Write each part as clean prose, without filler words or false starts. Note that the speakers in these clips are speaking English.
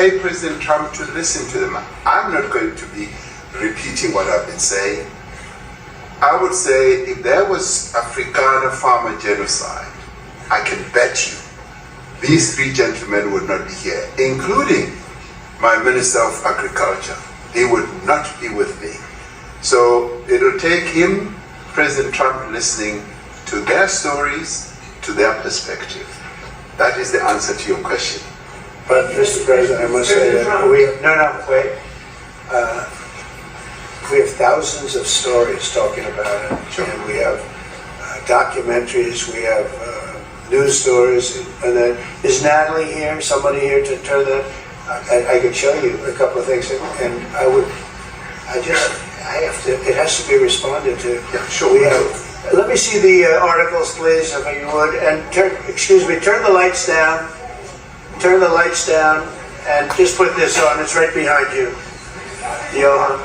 take President Trump to listen to them. I'm not going to be repeating what I've been saying. I would say if there was Afrikaner farmer genocide, I can bet you these three gentlemen would not be here, including my Minister of Agriculture. He would not be with me. So it'll take him, President Trump, listening to their stories, to their perspective. That is the answer to your question. But, Mr. President, I must say that we have thousands of stories talking about it. Sure. And we have documentaries, we have news stories. And then, is Natalie here? Somebody here to turn that? I could show you a couple of things. And it has to be responded to. Yeah, sure. Let me see the articles, please, if you would. And turn the lights down. Turn the lights down, and just put this on. It's right behind you, Johan.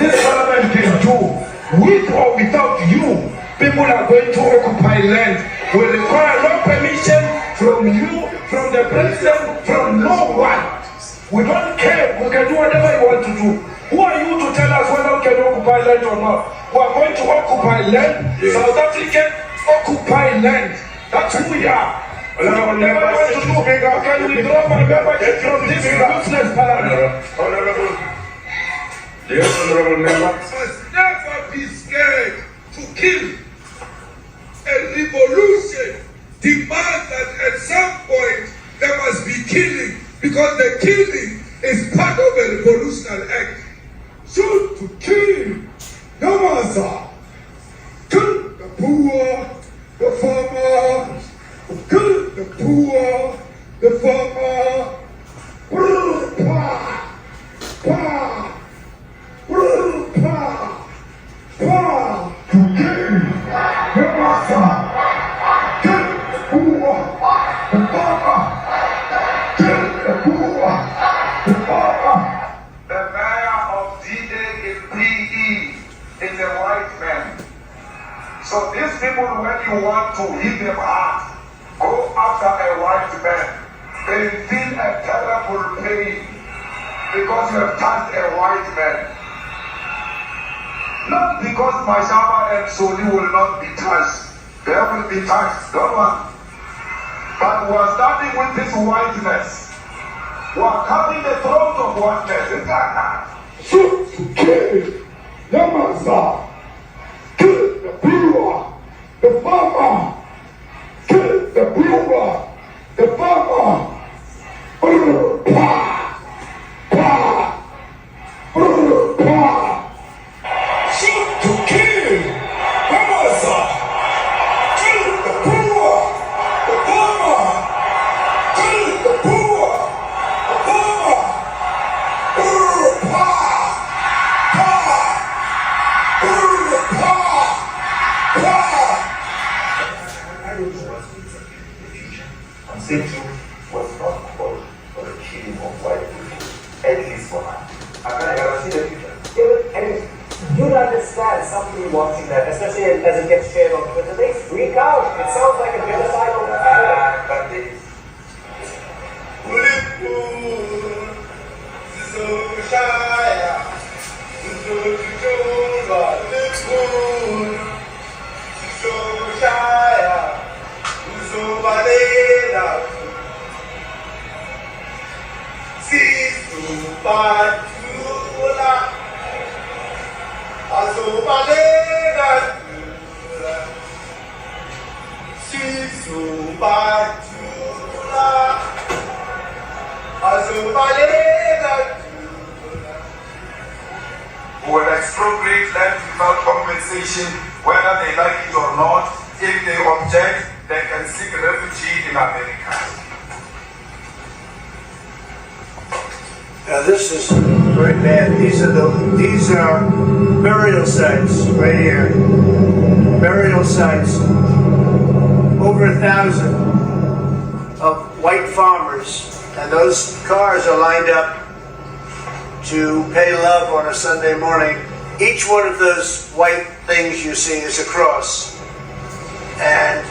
This parliament can do, with or without you, people are going to occupy land. We require no permission from you, from the president, from no one. We don't care. We can do whatever you want to do. Who are you to tell us whether we can occupy land or not? We are going to occupy land. Yeah. South African occupy land. That's who we are. Can you withdraw my membership from this useless parliament? Yes, honorable member. Must never be scared to kill. A revolution demands that at some point there must be killing, because the killing is part of a revolutionary act. Shoot to kill. No answer. Kill the poor, the farmer. Kill the poor, the farmer. Pa, pa, pa, pa. To kill the master. Kill the poor, the farmer. Kill the poor, the farmer. The mayor of D-Day in PE is a white man. So these people, when you want to hit them hard, go after a white man. They feel a terrible pain because you have touched a white man. Not because Mashaba and Soli will not be touched. They will be touched, don't worry. But we are starting with this whiteness. We are cutting the throat of whiteness. Is that not? Shoot to kill the master. Kill the brewer, the farmer. Kill the brewer, the farmer. Pa, pa, pa. Shoot to kill the master. Kill the brewer, the farmer. Kill the brewer, the farmer. Pa, Conception was not called for the killing of white people, at least for now. I can see the future. And you'd understand somebody watching that, especially as it gets shared on Twitter, they freak out. It sounds like a genocidal But this. Who will expropriate land without compensation, whether they like it or not. If they object, they can seek refuge in America. Now this is very bad. These are burial sites right here. Burial sites. Over 1,000 of white farmers, and those cars are lined up to pay love on a Sunday morning. Each one of those white things you see is a cross, and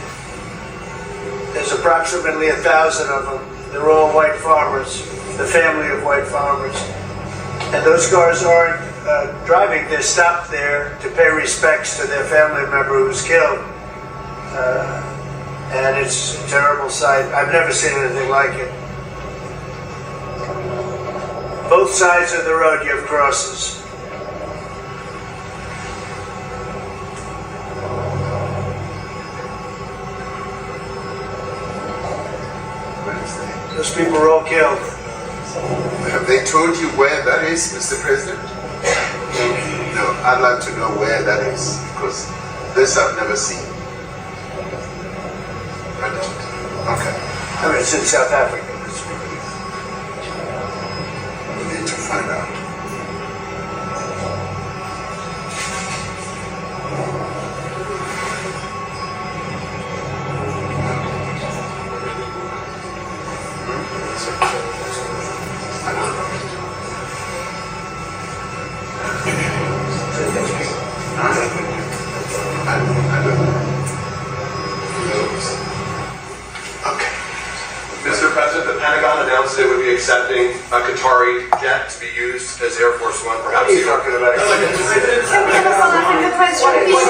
there's approximately 1,000 of them. They're all white farmers, the family of white farmers. And those cars aren't driving. They're stopped there to pay respects to their family member who was killed. And it's a terrible sight. I've never seen anything like it. Both sides of the road you have crosses. Those people were all killed. Have they told you where that is, Mr. President? No, I'd like to know where that is, because this I've never seen. Okay. I mean, it's in South Africa. We need to find out. Mr. President, the Pentagon announced it would be accepting a Qatari jet to be used as Air Force One, perhaps. What are you talking about? Can we have a South African question, please?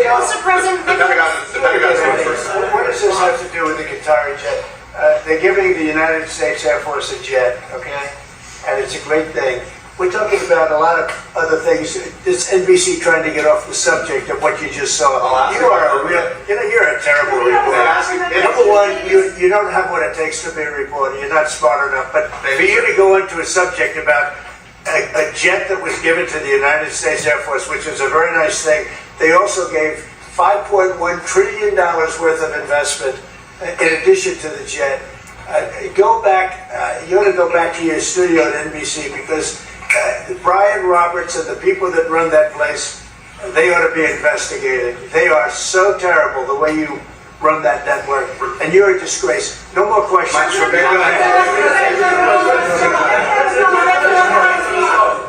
Mr. President, The Pentagon's going first. What does this have to do with the Qatari jet? They're giving the United States Air Force a jet, okay? And it's a great thing. We're talking about a lot of other things. This NBC trying to get off the subject of what you just saw. You are a real, you're a terrible reporter. Number one, you don't have what it takes to be a reporter. You're not smart enough. But for you to go into a subject about a jet that was given to the United States Air Force, which is a very nice thing, they also gave $5.1 trillion worth of investment in addition to the jet. Go back, you ought to go back to your studio at NBC, because Brian Roberts and the people that run that place, they ought to be investigated. They are so terrible the way you run that network, and you're a disgrace. No more questions.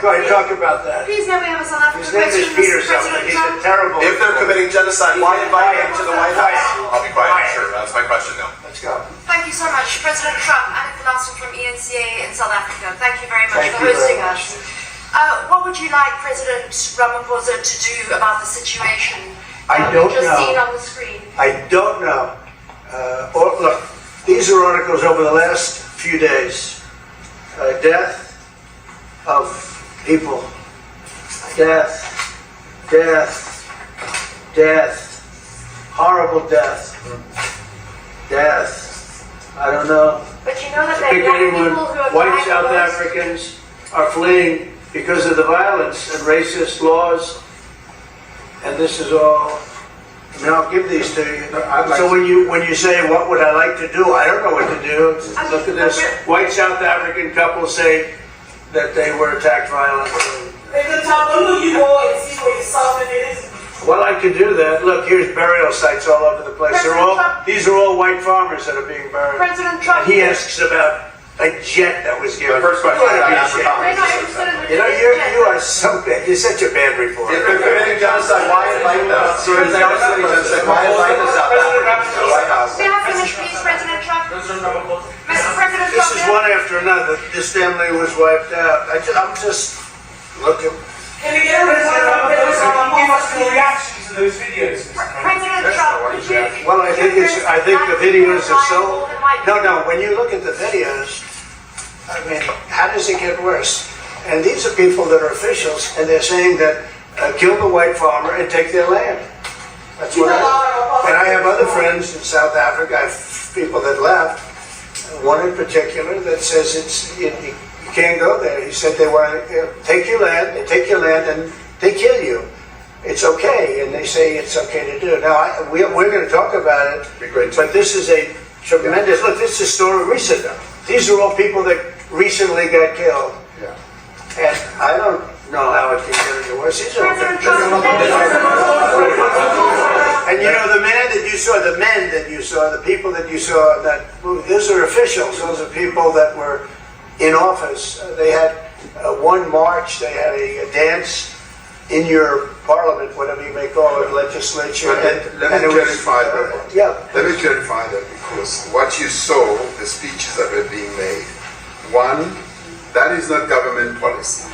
Go ahead, talk about that. please may we have a South African His name question, is Peter Mr. something. President He's a Trump? terrible. If they're committing genocide, why invite him to the White House? I'll be quiet. Quiet. Sure, that's my question now. Let's go. Thank you so much, President Trump. Anna Colasta from ENCA in South Africa. Thank you very much Thank for you very hosting much. us. What would you like President Ramaphosa to do about the situation I that don't we've just know. seen on the screen? I don't know. Look, these are articles over the last few days. Death of people. Death. Horrible death. Death. I don't know. But you know that there Pick are young anyone. people who are White dying South of those- Africans are fleeing because of the violence and racist laws. And this is all. I mean, I'll give these to you. So when you say, what would I like to do? I don't know what to do. Look at this. White South African couple say that they were attacked violently. Well, I could do that. Look, here's burial sites all over the place. These are all white farmers that are being buried. President Trump. He asks about a jet that was given. The first question You ought to I be asked for ashamed. We're not interested in You know, religion. you are so bad. You're such a bad reporter. If they're committing genocide, why invite them? So if they're committing genocide, why invite the South Africans to the White House? May I finish, please, President Trump? Mr. President This Trump. is one after another. This family was wiped out. I'm just looking. President Trump, would you? Well, I think the videos are so. No. When you look at the videos, I mean, how does it get worse? And these are people that are officials, and they're saying that kill the white farmer and take their land. That's what and I have other friends in South Africa. I have people that left. One in particular that says you can't go there. He said they want to take your land, and they kill you. It's okay, and they say it's okay to do. Now, we're going to talk about it, but this is a tremendous, look, this is a story recent. These are all people that recently got killed. Yeah. And I don't know how it can get any worse. These are all President Trump. and you know, the men that you saw, the people that you saw in that movie, those are officials. Those are people that were in office. They had one march, they had a dance in your parliament, whatever you may call it, legislature. Let me clarify that. Yeah. Let me clarify that, because what you saw, the speeches that were being made, one, that is not government policy.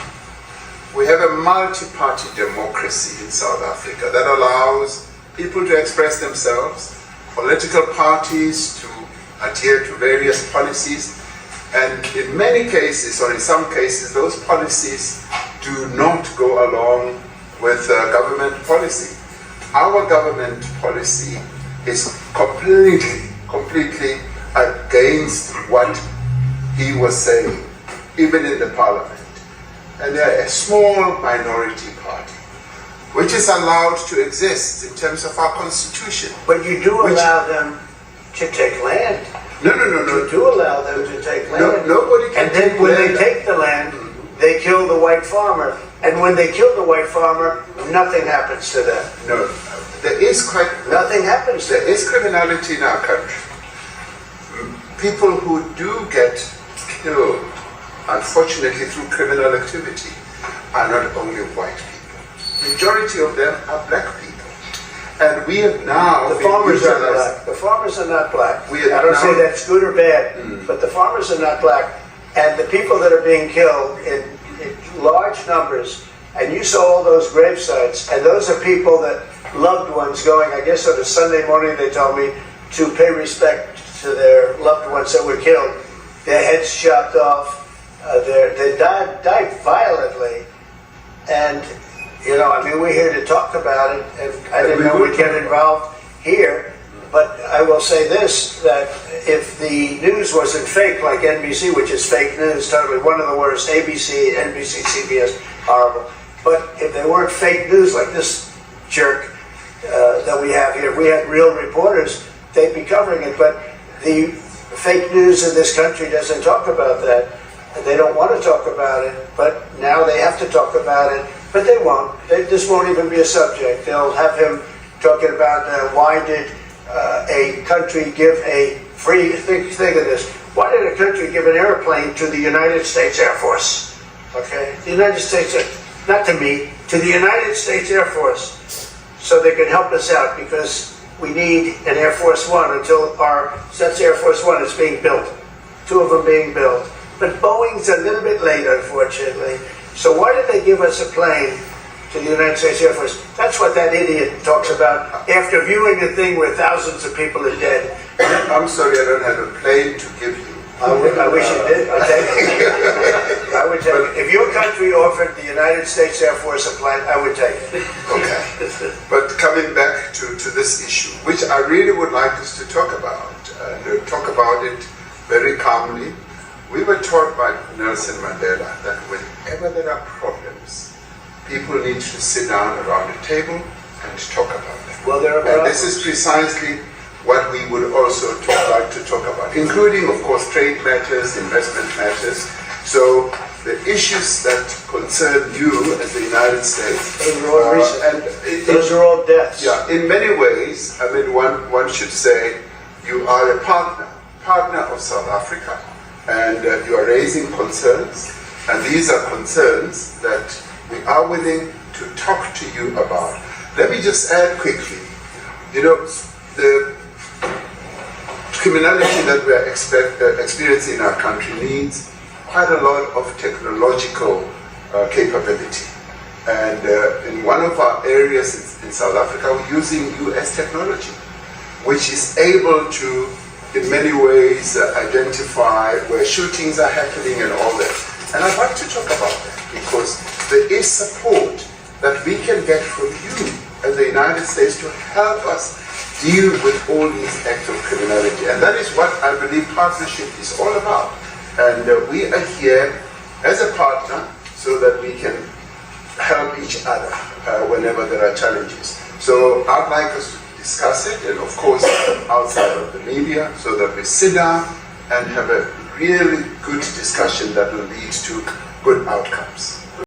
We have a multi-party democracy in South Africa that allows people to express themselves, political parties to adhere to various policies, and in many cases, or in some cases, those policies do not go along with government policy. Our government policy is completely against what he was saying, even in the parliament. And they're a small minority party, which is allowed to exist in terms of our constitution. But you do allow them to take land. No. You do allow them to take land. Nobody can and then take when land. they take the land, they kill the white farmer. And when they kill the white farmer, nothing happens to them. No, there is Nothing happens to there them. is criminality in our country. People who do get killed, unfortunately through criminal activity, are not only white people. Majority of them are black people. And we have now... The farmers are black. The farmers are not black. I don't say that's good or bad, but the farmers are not black. And the people that are being killed in large numbers, and you saw all those grave sites, and those are people that loved ones going, I guess on a Sunday morning, they told me, to pay respect to their loved ones that were killed. Their heads chopped off. They died violently. And, you know, I mean, we're here to talk about it, and I didn't know we'd get involved here. But I will say this, that if the news wasn't fake, like NBC, which is fake news, totally one of the worst, ABC, NBC, CBS, horrible. But if they weren't fake news like this jerk that we have here, if we had real reporters, they'd be covering it. But the fake news in this country doesn't talk about that. They don't want to talk about it, but now they have to talk about it. But they won't. This won't even be a subject. They'll have him talking about why did a country give a free, think of this, why did a country give an airplane to the United States Air Force? Okay, the United States, not to me, to the United States Air Force, so they can help us out, because we need an Air Force One until that's Air Force One is being built, 2 of them being built. But Boeing's a little bit late, unfortunately. So why did they give us a plane to the United States Air Force? That's what that idiot talks about after viewing a thing where thousands of people are dead. I'm sorry, I don't have a plane to give you. I wish you did. I'll take it. I would take it. If your country offered the United States Air Force a plane, I would take it. Okay. But coming back to this issue, which I really would like us to talk about, and talk about it very calmly. We were taught by Nelson Mandela that whenever there are problems, people need to sit down around a table and talk about them. Well, there are and this is precisely what we would also like to talk about, including, of course, trade matters, investment matters. So the issues that concern you as the United States, those are all deaths. Yeah, in many ways, I mean, one should say you are a partner of South Africa. And you are raising concerns, and these are concerns that we are willing to talk to you about. Let me just add quickly, you know, the criminality that we are experiencing in our country needs quite a lot of technological capability. And in one of our areas in South Africa, we're using US technology, which is able to in many ways identify where shootings are happening and all that. And I'd like to talk about that because there is support that we can get from you as the United States to help us deal with all these acts of criminality. And that is what I believe partnership is all about. And we are here as a partner so that we can help each other whenever there are challenges. So I'd like us to discuss it, and of course outside of the media, so that we sit down and have a really good discussion that will lead to good outcomes.